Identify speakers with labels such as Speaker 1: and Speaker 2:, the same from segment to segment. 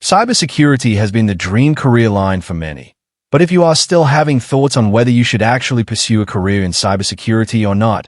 Speaker 1: Cybersecurity has been the dream career line for many. But if you are still having thoughts on whether you should actually pursue a career in cybersecurity or not,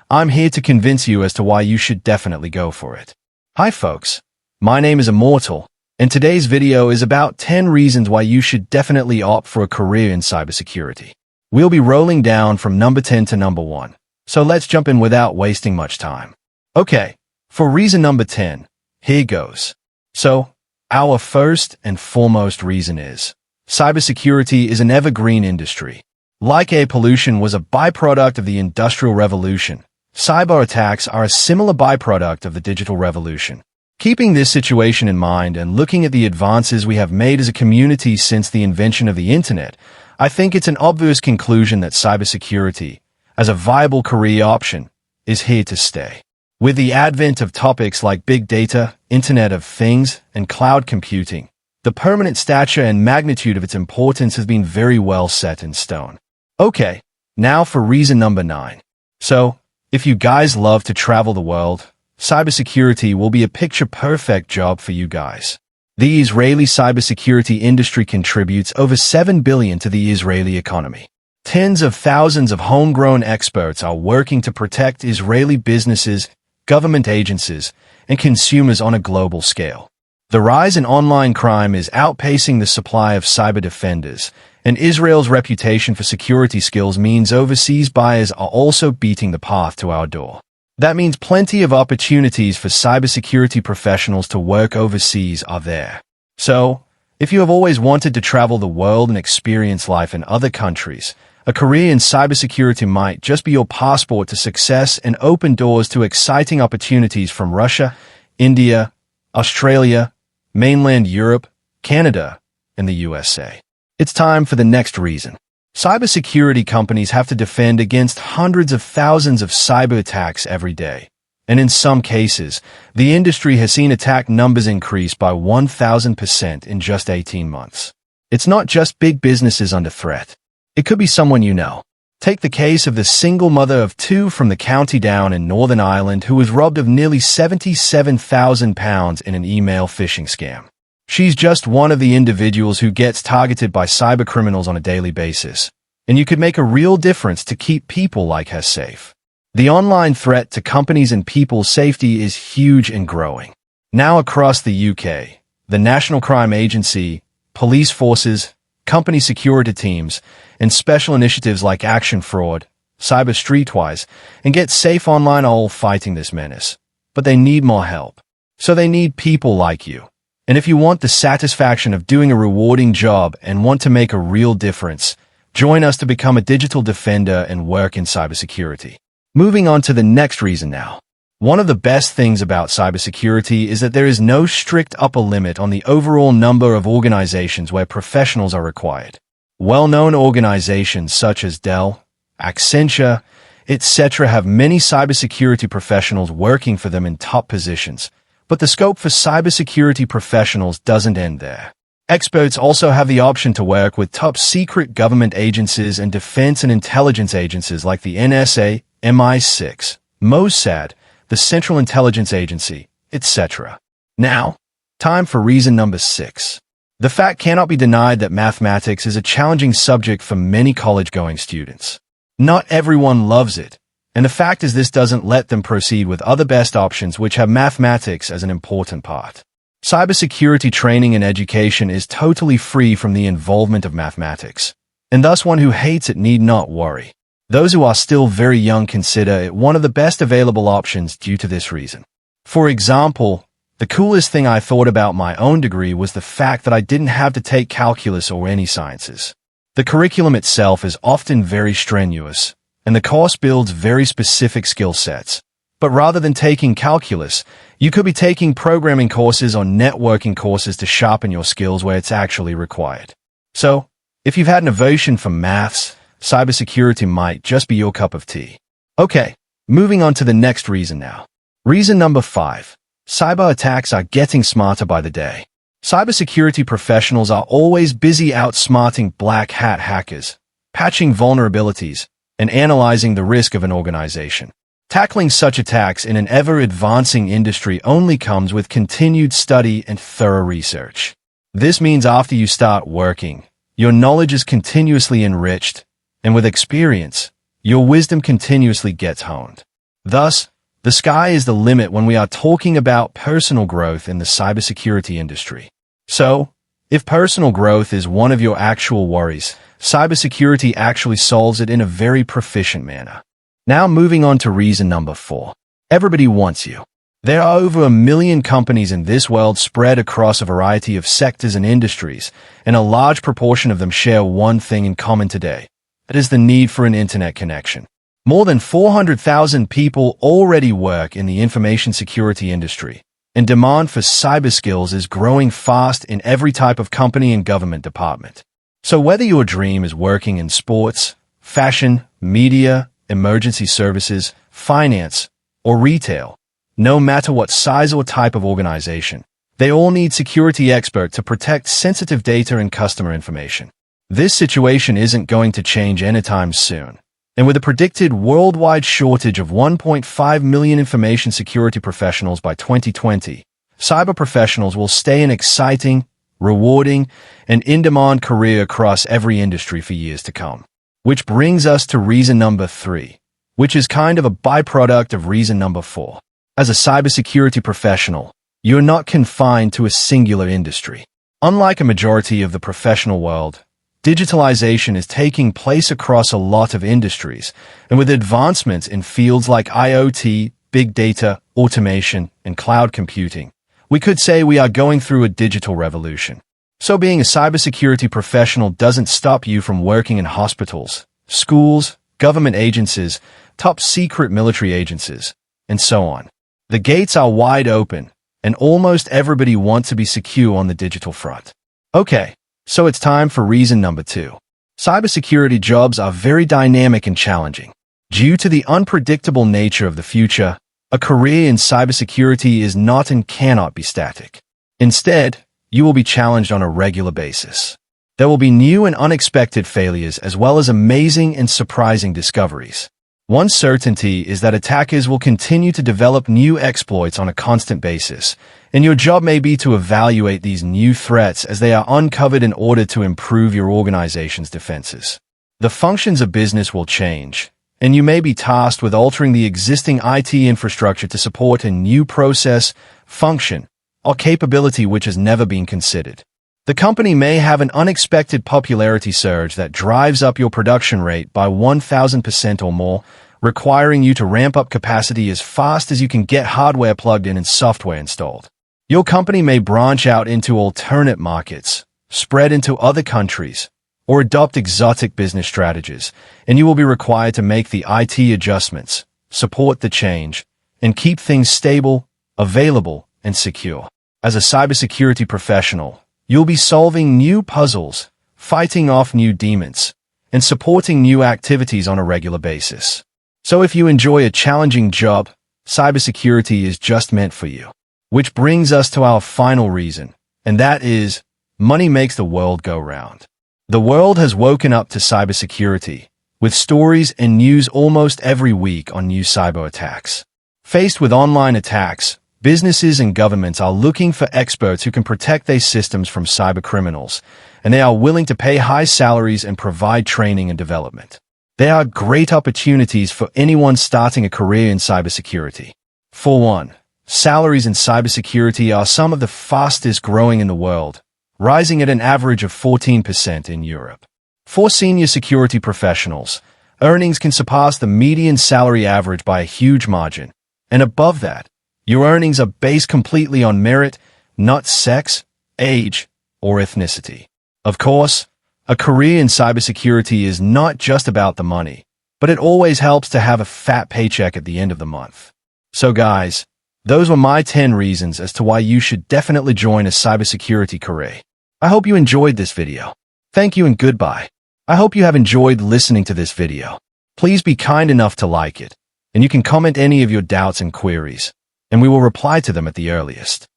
Speaker 1: I'm here to convince you as to why you should definitely go for it. Hi folks, my name is Immortal, and today's video is about 10 reasons why you should definitely opt for a career in cybersecurity. We'll be rolling down from number 10 to number 1, so let's jump in without wasting much time. Okay, for reason number 10, here goes. So, our first and foremost reason is, cybersecurity is an evergreen industry. Like air pollution was a byproduct of the Industrial Revolution, cyber attacks are a similar byproduct of the digital revolution. Keeping this situation in mind and looking at the advances we have made as a community since the invention of the internet, I think it's an obvious conclusion that cybersecurity, as a viable career option, is here to stay. With the advent of topics like big data, Internet of Things, and cloud computing, the permanent stature and magnitude of its importance has been very well set in stone. Okay, now for reason number 9. So, if you guys love to travel the world, cybersecurity will be a picture-perfect job for you guys. The Israeli cybersecurity industry contributes over $7 billion to the Israeli economy. Tens of thousands of homegrown experts are working to protect Israeli businesses, government agencies, and consumers on a global scale. The rise in online crime is outpacing the supply of cyber defenders, and Israel's reputation for security skills means overseas buyers are also beating the path to our door. That means plenty of opportunities for cybersecurity professionals to work overseas are there. So, if you have always wanted to travel the world and experience life in other countries, a career in cybersecurity might just be your passport to success and open doors to exciting opportunities from Russia, India, Australia, mainland Europe, Canada, and the USA. It's time for the next reason. Cybersecurity companies have to defend against hundreds of thousands of cyber attacks every day. And in some cases, the industry has seen attack numbers increase by 1,000% in just 18 months. It's not just big businesses under threat. It could be someone you know. Take the case of the single mother of 2 from the County Down in Northern Ireland who was robbed of nearly £77,000 in an email phishing scam. She's just one of the individuals who gets targeted by cybercriminals on a daily basis, and you could make a real difference to keep people like her safe. The online threat to companies and people's safety is huge and growing. Now across the UK, the National Crime Agency, police forces, company security teams, and special initiatives like Action Fraud, Cyber Streetwise, and Get Safe Online are all fighting this menace. But they need more help. So they need people like you. And if you want the satisfaction of doing a rewarding job and want to make a real difference, join us to become a digital defender and work in cybersecurity. Moving on to the next reason now. One of the best things about cybersecurity is that there is no strict upper limit on the overall number of organizations where professionals are required. Well-known organizations such as Dell, Accenture, etc. have many cybersecurity professionals working for them in top positions, but the scope for cybersecurity professionals doesn't end there. Experts also have the option to work with top-secret government agencies and defense and intelligence agencies like the NSA, MI6, Mossad, the Central Intelligence Agency, etc. Now, time for reason number 6. The fact cannot be denied that mathematics is a challenging subject for many college-going students. Not everyone loves it, and the fact is this doesn't let them proceed with other best options which have mathematics as an important part. Cybersecurity training and education is totally free from the involvement of mathematics, and thus one who hates it need not worry. Those who are still very young consider it one of the best available options due to this reason. For example, the coolest thing I thought about my own degree was the fact that I didn't have to take calculus or any sciences. The curriculum itself is often very strenuous, and the course builds very specific skill sets. But rather than taking calculus, you could be taking programming courses or networking courses to sharpen your skills where it's actually required. So, if you've had an aversion for maths, cybersecurity might just be your cup of tea. Okay, moving on to the next reason now. Reason number 5. Cyber attacks are getting smarter by the day. Cybersecurity professionals are always busy outsmarting black hat hackers, patching vulnerabilities, and analyzing the risk of an organization. Tackling such attacks in an ever-advancing industry only comes with continued study and thorough research. This means after you start working, your knowledge is continuously enriched, and with experience, your wisdom continuously gets honed. Thus, the sky is the limit when we are talking about personal growth in the cybersecurity industry. So, if personal growth is one of your actual worries, cybersecurity actually solves it in a very proficient manner. Now moving on to reason number 4. Everybody wants you. There are over 1 million companies in this world spread across a variety of sectors and industries, and a large proportion of them share one thing in common today. That is the need for an internet connection. More than 400,000 people already work in the information security industry, and demand for cyber skills is growing fast in every type of company and government department. So whether your dream is working in sports, fashion, media, emergency services, finance, or retail, no matter what size or type of organization, they all need security experts to protect sensitive data and customer information. This situation isn't going to change anytime soon. And with a predicted worldwide shortage of 1.5 million information security professionals by 2020, cyber professionals will stay an exciting, rewarding, and in-demand career across every industry for years to come. Which brings us to reason number 3, which is kind of a byproduct of reason number 4. As a cybersecurity professional, you're not confined to a singular industry. Unlike a majority of the professional world, digitalization is taking place across a lot of industries, and with advancements in fields like IoT, big data, automation, and cloud computing, we could say we are going through a digital revolution. So being a cybersecurity professional doesn't stop you from working in hospitals, schools, government agencies, top secret military agencies, and so on. The gates are wide open, and almost everybody wants to be secure on the digital front. Okay. So it's time for reason number 2. Cybersecurity jobs are very dynamic and challenging. Due to the unpredictable nature of the future, a career in cybersecurity is not and cannot be static. Instead, you will be challenged on a regular basis. There will be new and unexpected failures as well as amazing and surprising discoveries. One certainty is that attackers will continue to develop new exploits on a constant basis, and your job may be to evaluate these new threats as they are uncovered in order to improve your organization's defenses. The functions of business will change, and you may be tasked with altering the existing IT infrastructure to support a new process, function, or capability which has never been considered. The company may have an unexpected popularity surge that drives up your production rate by 1,000% or more, requiring you to ramp up capacity as fast as you can get hardware plugged in and software installed. Your company may branch out into alternate markets, spread into other countries, or adopt exotic business strategies, and you will be required to make the IT adjustments, support the change, and keep things stable, available, and secure. As a cybersecurity professional, you'll be solving new puzzles, fighting off new demons, and supporting new activities on a regular basis. So if you enjoy a challenging job, cybersecurity is just meant for you. Which brings us to our final reason, and that is, money makes the world go round. The world has woken up to cybersecurity, with stories and news almost every week on new cyber attacks. Faced with online attacks, businesses and governments are looking for experts who can protect their systems from cyber criminals, and they are willing to pay high salaries and provide training and development. There are great opportunities for anyone starting a career in cybersecurity. For one, salaries in cybersecurity are some of the fastest growing in the world, rising at an average of 14% in Europe. For senior security professionals, earnings can surpass the median salary average by a huge margin, and above that, your earnings are based completely on merit, not sex, age, or ethnicity. Of course, a career in cybersecurity is not just about the money, but it always helps to have a fat paycheck at the end of the month. So guys, those were my 10 reasons as to why you should definitely join a cybersecurity career. I hope you enjoyed this video. Thank you and goodbye. I hope you have enjoyed listening to this video. Please be kind enough to like it, and you can comment any of your doubts and queries, and we will reply to them at the earliest.